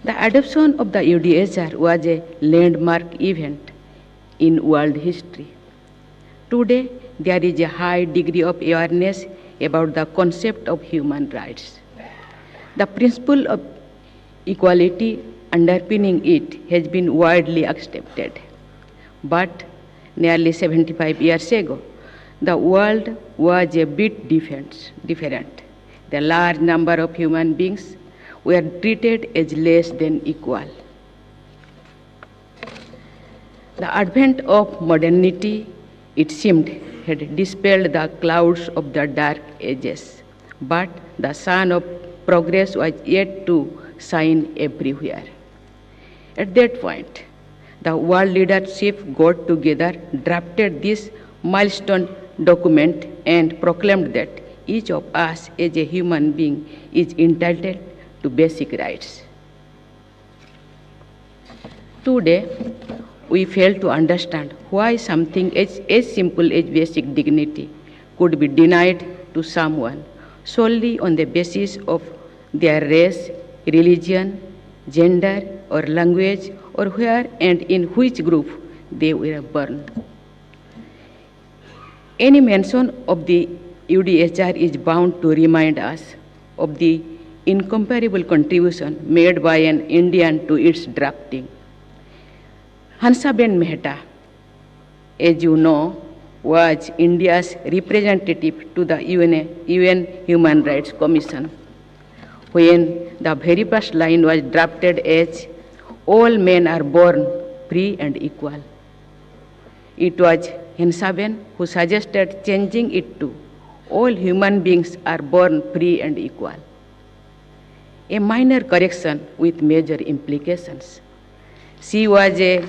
The adoption of the UDHR was a landmark event in world history. Today, there is a high degree of awareness about the concept of human rights. The principle of equality underpinning it has been widely accepted. But nearly 75 years ago, the world was a bit different. The large number of human beings were treated as less than equal. The advent of modernity, it seemed, had dispelled the clouds of the dark ages, but the sun of progress was yet to shine everywhere. At that point, the world leadership got together, drafted this milestone document, and proclaimed that each of us as a human being is entitled to basic rights. Today, we fail to understand why something as simple as basic dignity could be denied to someone solely on the basis of their race, religion, gender, or language, or where and in which group they were born. Any mention of the UDHR is bound to remind us of the incomparable contribution made by an Indian to its drafting. Hansaben Mehta, as you know, was India's representative to the UN Human Rights Commission, when the very first line was drafted as, "All men are born free and equal." It was Hansaben who suggested changing it to, "All human beings are born free and equal." A minor correction with major implications. She was a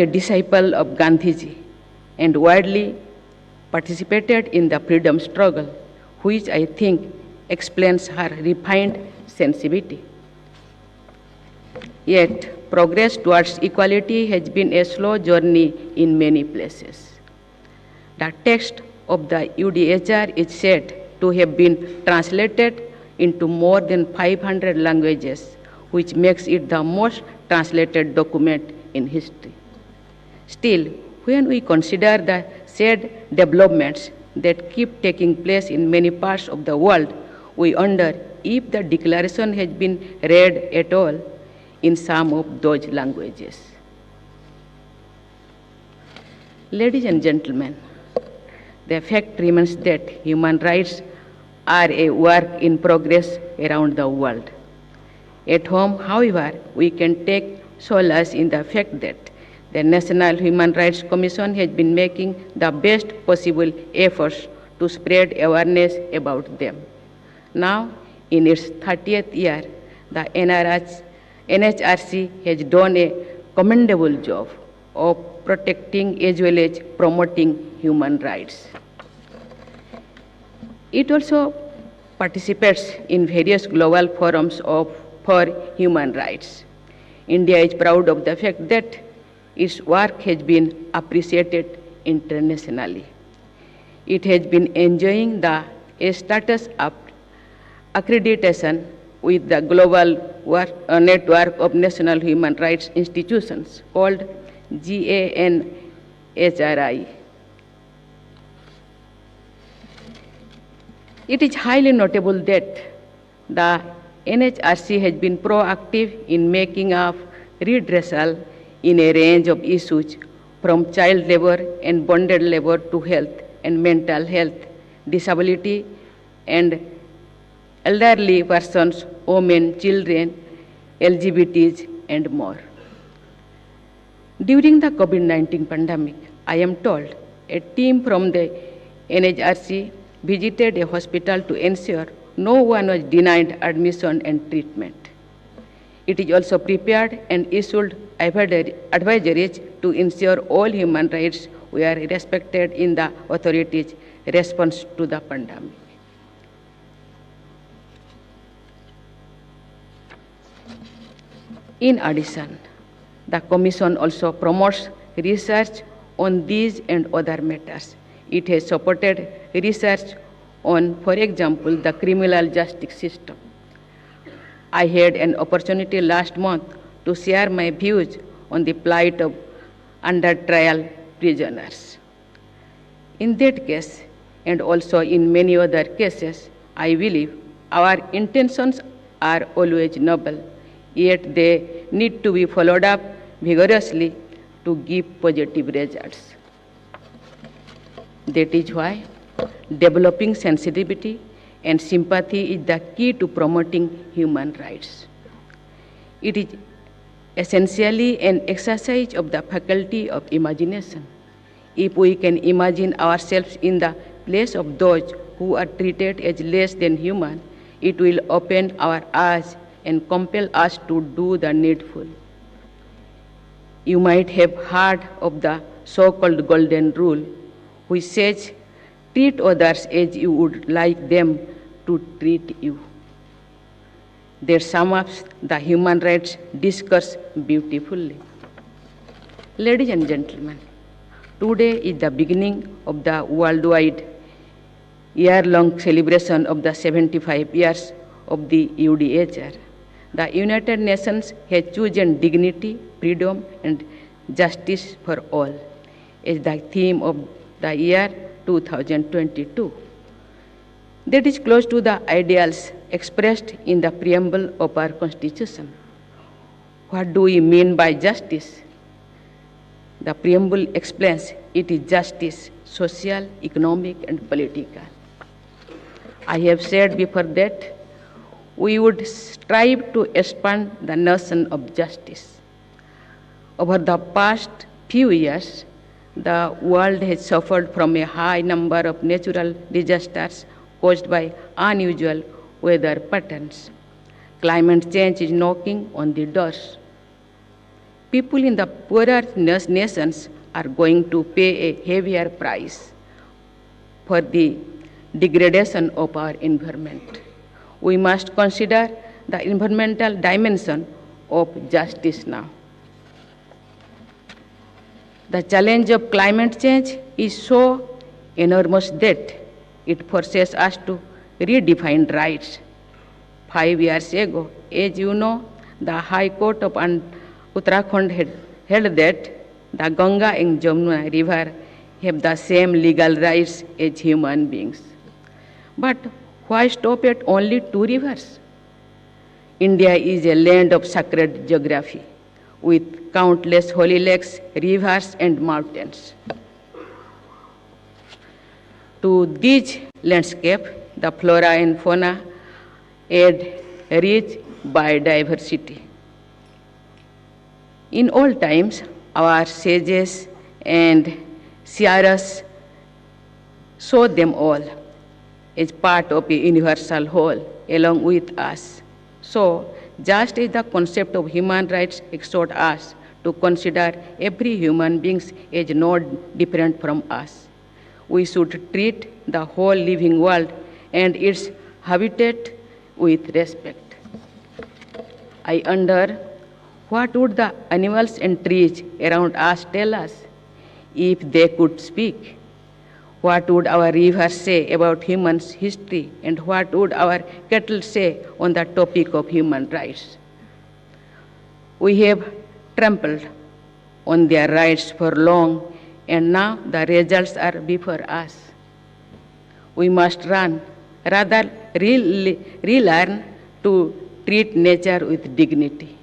disciple of Gandhiji and widely participated in the freedom struggle, which I think explains her refined sensitivity. Yet, progress towards equality has been a slow journey in many places. The text of the UDHR is said to have been translated into more than 500 languages, which makes it the most translated document in history. Still, when we consider the sad developments that keep taking place in many parts of the world, we wonder if the declaration has been read at all in some of those languages. Ladies and gentlemen, the fact remains that human rights are a work in progress around the world. At home, however, we can take solace in the fact that the National Human Rights Commission has been making the best possible efforts to spread awareness about them. Now, in its 30th year, the NHRC has done a commendable job of protecting as well as promoting human rights. It also participates in various global forums for human rights. India is proud of the fact that its work has been appreciated internationally. It has been enjoying the status of accreditation with the global network of national human rights institutions called GANHRI. It is highly notable that the NHRC has been proactive in making up redressal in a range of issues from child labor and bonded labor to health and mental health, disability, and elderly persons, women, children, LGBTs, and more. During the COVID-19 pandemic, I am told a team from the NHRC visited a hospital to ensure no one was denied admission and treatment. It is also prepared and issued advisories to ensure all human rights were respected in the authorities' response to the pandemic. In addition, the Commission also promotes research on these and other matters. It has supported research on, for example, the criminal justice system. I had an opportunity last month to share my views on the plight of under trial prisoners. In that case, and also in many other cases, I believe our intentions are always noble, yet they need to be followed up vigorously to give positive results. That is why developing sensitivity and sympathy is the key to promoting human rights. It is essentially an exercise of the faculty of imagination. If we can imagine ourselves in the place of those who are treated as less than human, it will open our eyes and compel us to do the needful. You might have heard of the so-called golden rule, which says, treat others as you would like them to treat you. That sums up the human rights discourse beautifully. Ladies and gentlemen, today is the beginning of the worldwide year-long celebration of the 75 years of the UDHR. The United Nations has chosen dignity, freedom, and justice for all as the theme of the year 2022. That is close to the ideals expressed in the preamble of our Constitution. What do we mean by justice? The preamble explains it is justice, social, economic, and political. I have said before that we would strive to expand the notion of justice. Over the past few years, the world has suffered from a high number of natural disasters caused by unusual weather patterns. Climate change is knocking on the doors. People in the poorer nations are going to pay a heavier price for the degradation of our environment. We must consider the environmental dimension of justice now. The challenge of climate change is so enormous that it forces us to redefine rights. 5 years ago, as you know, the High Court of Uttarakhand had held that the Ganga and Jamuna River have the same legal rights as human beings. But why stop at only 2 rivers? India is a land of sacred geography, with countless holy lakes, rivers, and mountains. To this landscape, the flora and fauna add rich biodiversity. In all times, our sages and seers saw them all as part of a universal whole along with us. So, just as the concept of human rights exhorts us to consider every human being as not different from us, we should treat the whole living world and its habitat with respect. I wonder, what would the animals and trees around us tell us if they could speak? What would our rivers say about human history, and what would our cattle say on the topic of human rights? We have trampled on their rights for long, and now the results are before us. We must rather relearn to treat nature with dignity.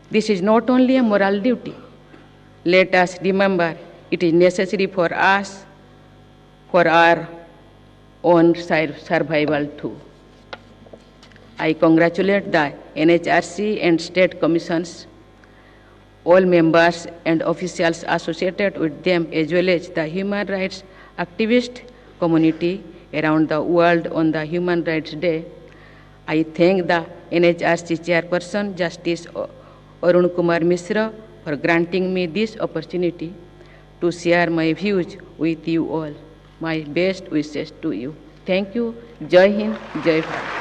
This is not only a moral duty. Let us remember it is necessary for us, for our own survival too. I congratulate the NHRC and state commissions, all members and officials associated with them, as well as the human rights activist community around the world on the Human Rights Day. I thank the NHRC chairperson, Justice Arun Kumar Mishra, for granting me this opportunity to share my views with you all. My best wishes to you. Thank you. Jai Hind, Jai Bharat.